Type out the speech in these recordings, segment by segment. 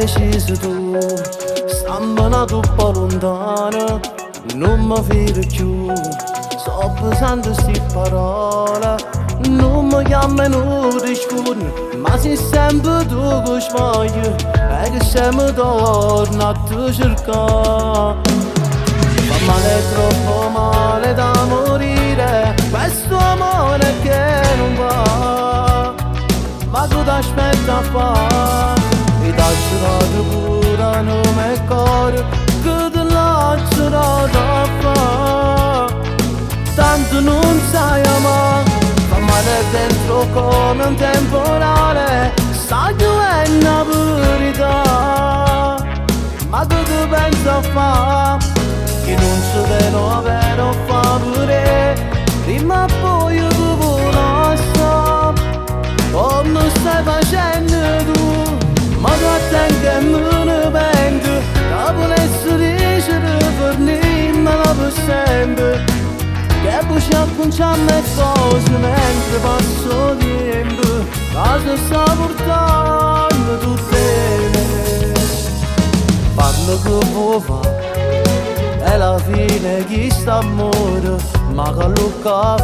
deciso tu, stampano troppo lontano, non mi fido più. Sto pensando sti parole, non mi chiamano rispondi, ma sei sempre tu che sbagli e che sempre torno a te cercare. Fa male, troppo male da morire, questo amore che non va. Ma tu t'aspetti a fare, e t'ha giurato pure nome e cuore, che te l'ha giurato a fare. Tanto non sai amare, fa male dentro come un temporale, sai che è una verità. Ma tu ti pensi a fare, che non ci vedo vero favore, prima o poi io ti voglio stare. Come stai facendo tu, ma tu attenti che me ne pento, che volessi dicere per niente per sempre, che poi ci acconciamo le cose mentre passo tempo, cosa sta portando tutte me. Parlo che vuoi fare, è la fine chi sta a morire, ma che lo fa.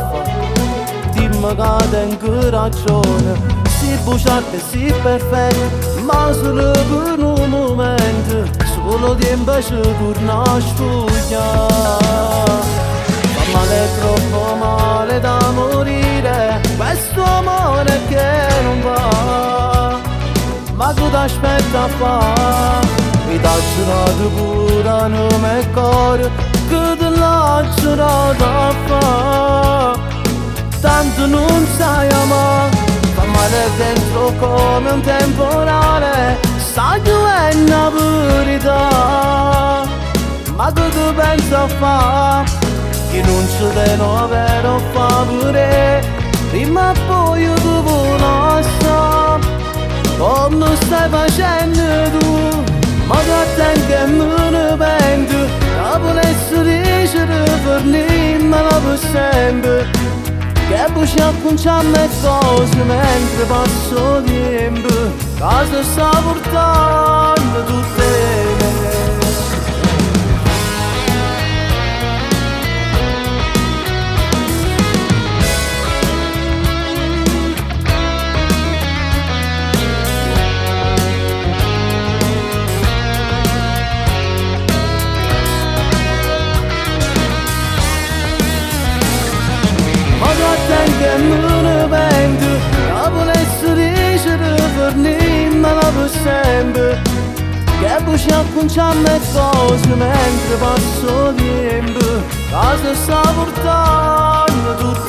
Dimmi che tengo ragione, si bruciato e si perfetto, ma solo per un momento, solo tempo ci torna a sfuggire. Fa male, troppo male da morire, questo amore che non va. Ma tu t'aspetti a fare, mi t'ha giurato pure nome e cuore, che te l'ha giurato a fare. Tanto non sai amare, fa male dentro come un temporale, sai che è una verità. Ma tu ti pensi a fare, che non ci vedo vero favore, prima o poi io ti voglio stare. Come stai facendo tu, ma tu attenti che me ne pento, che volessi dicere per niente per sempre, che poi ci acconciamo le cose mentre passo tempo, cosa sta portando tutte me. Che me ne pento, che volessi dicere per niente per sempre, che poi ci acconciamo le cose mentre passo tempo, cosa sta portando tutto.